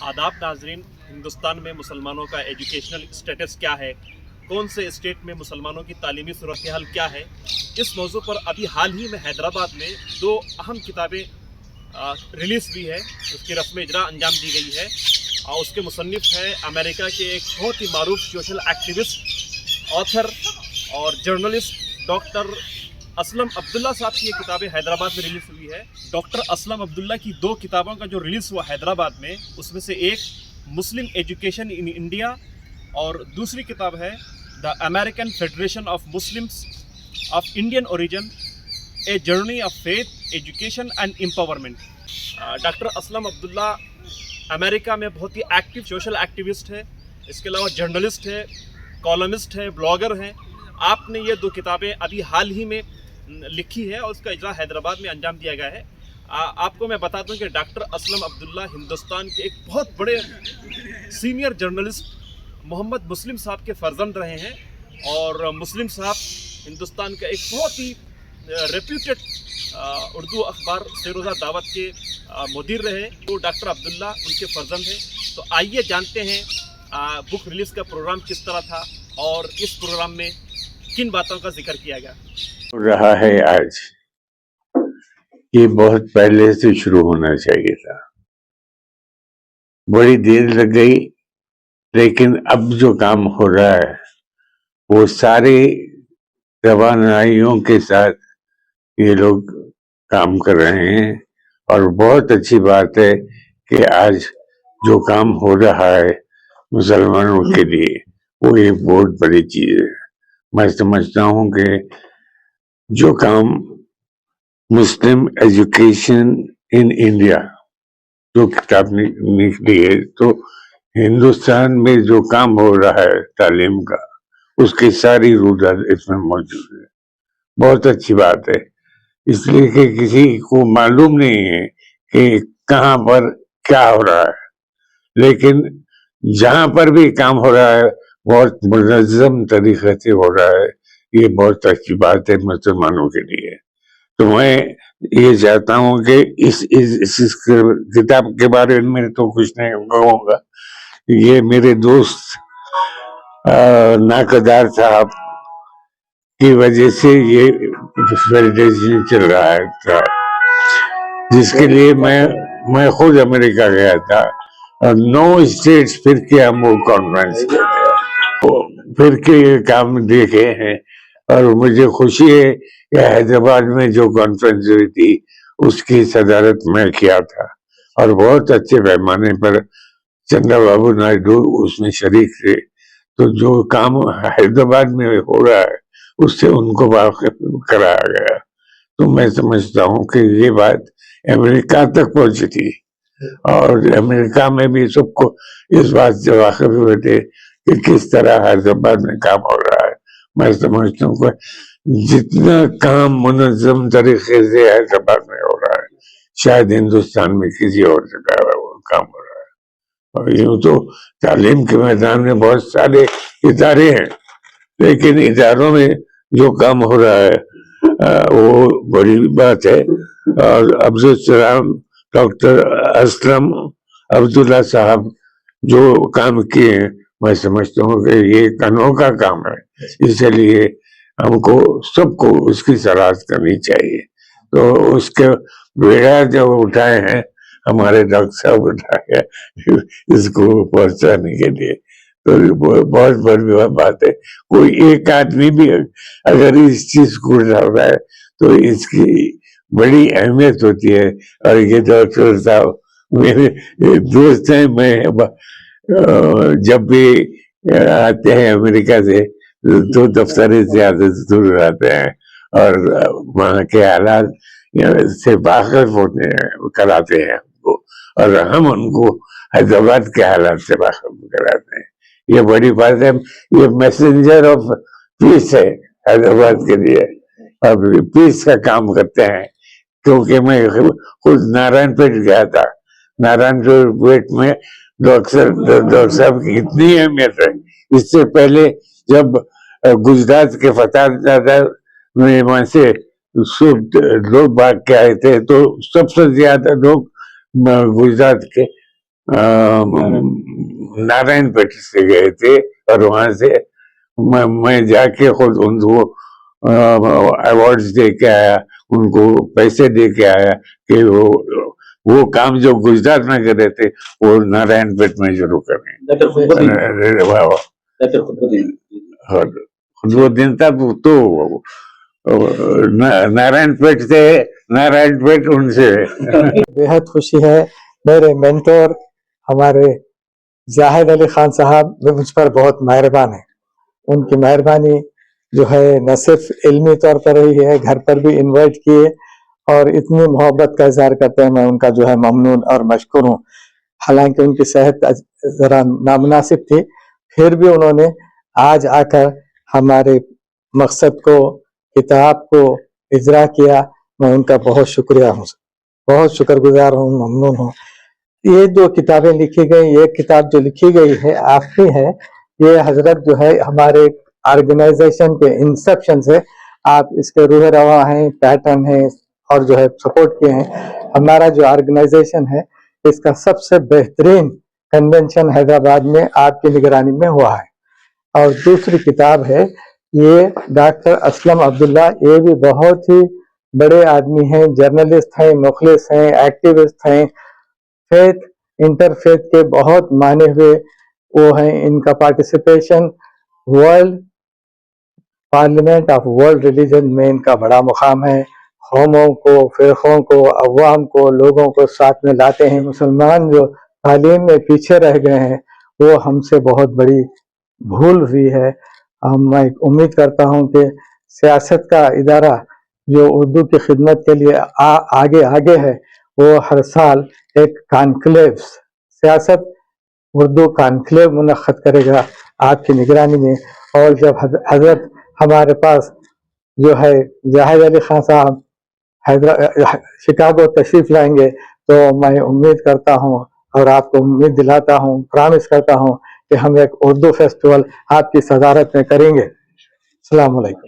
आदाब नाजरीन। हिंदुस्तान में मुसलमानों का एजुकेशनल स्टेटस क्या है, कौन से स्टेट में मुसलमानों की तालीमी सूरत हाल क्या है, इस मौजू पर अभी हाल ही में हैदराबाद में दो अहम किताबें रिलीज़ हुई है, उसकी रस्म इजरा अंजाम दी गई है। और उसके मुसन्निफ है अमेरिका के एक बहुत ही मारूफ सोशल एक्टिविस्ट, ऑथर और जर्नलिस्ट डॉक्टर असलम अब्दुल्ला साहब की ये किताबें हैदराबाद में रिलीज़ हुई है। डॉक्टर असलम अब्दुल्ला की दो किताबों का जो रिलीज़ हुआ हैदराबाद में, उसमें से एक मुस्लिम एजुकेशन इन इंडिया और दूसरी किताब है the American federation of Muslims of Indian origin, a journey of faith, education and empowerment. Doctor Aslam Abdullah America में बहुत ही एक्टिव सोशल एक्टिविस्ट है, इसके अलावा जर्नलिस्ट है, कॉलमिस्ट है, ब्लॉगर हैं। आपने ये दो किताबें अभी हाल ही में लिखी है और उसका इजरा हैदराबाद में अंजाम दिया गया है। आपको मैं बता दूं कि डॉक्टर असलम अब्दुल्ला हिंदुस्तान के एक बहुत बड़े सीनियर जर्नलिस्ट मोहम्मद मुस्लिम साहब के फर्जंद रहे हैं, और मुस्लिम साहब हिंदुस्तान का एक बहुत ही रेप्यूटेड उर्दू अखबार सेरोज़ा दावत के मुदीर रहे। तो डॉक्टर अब्दुल्ला उनके फर्जंद हैं। तो आइए जानते हैं बुक रिलीज़ का प्रोग्राम किस तरह था और इस प्रोग्राम में किन बातों का जिक्र किया गया रहा है। आज ये बहुत पहले से शुरू होना चाहिए था, बड़ी देर लग गई, लेकिन अब जो काम हो रहा है वो सारे तवानाइयों के साथ ये लोग काम कर रहे हैं, और बहुत अच्छी बात है कि आज जो काम हो रहा है मुसलमानों के लिए वो एक बहुत बड़ी चीज है। मैं समझता हूँ कि जो काम मुस्लिम एजुकेशन इन इंडिया जो किताब निकली है, तो हिंदुस्तान में जो काम हो रहा है तालीम का, उसकी सारी रूदात इसमें मौजूद है। बहुत अच्छी बात है, इसलिए कि किसी को मालूम नहीं है कि कहाँ पर क्या हो रहा है, लेकिन जहाँ पर भी काम हो रहा है बहुत मुनज़्ज़म तरीके से हो रहा है। ये बहुत अच्छी बात है मुसलमानों के लिए। तो मैं ये चाहता हूँ कि इस किताब के बारे में तो कुछ नहीं कहूँगा। ये मेरे दोस्त नाकदार साहब की वजह से ये फेडरेशन चल रहा है, जिसके लिए मैं खुद अमेरिका गया था और 9 स्टेट्स फिर के हम वो कॉन्फ्रेंस फिर के ये काम देखे हैं। और मुझे खुशी है कि हैदराबाद में जो कॉन्फ्रेंस हुई थी उसकी सदारत मैं किया था, और बहुत अच्छे पैमाने पर चंद्रबाबू नायडू उसमें शरीक थे। तो जो काम हैदराबाद में हो रहा है उससे उनको वाकिफ कराया गया। तो मैं समझता हूँ कि ये बात अमेरिका तक पहुंची थी, और अमेरिका में भी सबको इस बात से वाकिफ हुए थे कि किस तरह हैदराबाद में काम हो रहा है। मैं समझता हूँ कि जितना काम मुनज़्ज़म तरीके से हैदराबाद में हो रहा है, शायद हिंदुस्तान में किसी और जगह काम हो रहा है। और यूँ तो तालीम के मैदान में बहुत सारे इदारे हैं, लेकिन इदारों में जो काम हो रहा है वो बड़ी बात है। और अब्दुल सलाम डॉक्टर असलम अब्दुल्ला साहब जो काम किए हैं, मैं समझता हूँ कि ये एक अनोखा काम है, इसलिए हमको सबको उसकी सराहना करनी चाहिए। तो उसके बेड़ा जो उठाए हैं हमारे डॉक्टर साहब उठाए हैं इसको पहुंचाने के लिए, तो बहुत बड़ी बात है। कोई एक आदमी भी अगर इस चीज को उठा रहा है तो इसकी बड़ी अहमियत होती है। और ये डॉक्टर साहब मेरे दोस्त हैं। मैं जब भी आते हैं अमेरिका से तो दफ्तर से आदत दूर रहते हैं, और वहाँ के हालात से वाकिफ होते हैं, कराते हैं हमको, और हम उनको हैदराबाद के हालात से वाकिफ कराते हैं। ये बड़ी बात है। ये मैसेंजर ऑफ पीस है हैदराबाद के लिए, और पीस का काम करते हैं। क्योंकि मैं खुद नारायणपेट गया था, नारायणपेट में डॉक्टर साहब की इतनी अहमियत है। इससे पहले जब गुजरात के फतेहाबाद में वहां से लोग भाग के आए थे, तो सबसे ज्यादा लोग गुजरात के نارائن پیٹ سے گئے تھے اور وہاں سے میں جا کے خود ان کو ایوارڈز دے کے آیا, ان کو پیسے دے کے آیا کہ وہ کام جو گجرات میں کر رہے تھے وہ نارائن پیٹ میں شروع کریں. خطبہ دن تھا تو نارائن پیٹ سے, نارائن پیٹ ان سے. بےحد خوشی ہے. میرے مینٹور ہمارے زاہد علی خان صاحب مجھ پر بہت مہربان ہیں. ان کی مہربانی جو ہے نہ صرف علمی طور پر رہی ہے, گھر پر بھی انوائٹ کیے اور اتنی محبت کا اظہار کرتے ہیں. میں ان کا جو ہے ممنون اور مشکور ہوں. حالانکہ ان کی صحت ذرا نامناسب تھی, پھر بھی انہوں نے آج آ کر ہمارے مقصد کو, کتاب کو اجرا کیا. میں ان کا بہت شکریہ ہوں, بہت شکر گزار ہوں, ممنون ہوں. یہ 2 کتابیں لکھی گئی, ایک کتاب جو لکھی گئی ہے آخری ہے, یہ حضرت جو ہے ہمارے آرگنائزیشن کے انسپشن سے آپ اس کے روح رواں ہیں, پیٹرن ہیں اور جو ہے سپورٹ کیے ہیں. ہمارا جو آرگنائزیشن ہے اس کا سب سے بہترین کنونشن حیدرآباد میں آپ کی نگرانی میں ہوا ہے. اور دوسری کتاب ہے یہ ڈاکٹر اسلم عبداللہ, یہ بھی بہت ہی بڑے آدمی ہیں, جرنلسٹ ہیں, مخلص ہیں, ایکٹیوسٹ ہیں, فیتھ انٹرفیتھ کے بہت مانے ہوئے وہ ہیں. ان کا participation world parliament of world religion میں ان کا بڑا مقام ہے. قوموں کو, فرقوں کو, عوام کو, لوگوں کو ساتھ میں لاتے ہیں. مسلمان جو تعلیم میں پیچھے رہ گئے ہیں وہ ہم سے بہت بڑی بھول ہوئی ہے. میں امید کرتا ہوں کہ سیاست کا ادارہ جو اردو کی خدمت کے لیے آگے ہے وہ ہر سال ایک کانکلیو, سیاست اردو کانکلیو منعقد کرے گا آپ کی نگرانی میں. اور جب حضرت ہمارے پاس جو ہے زاہد علی خان صاحب شکاگو تشریف لائیں گے تو میں امید کرتا ہوں اور آپ کو امید دلاتا ہوں, پرامس کرتا ہوں کہ ہم ایک اردو فیسٹیول آپ کی صدارت میں کریں گے. السلام علیکم.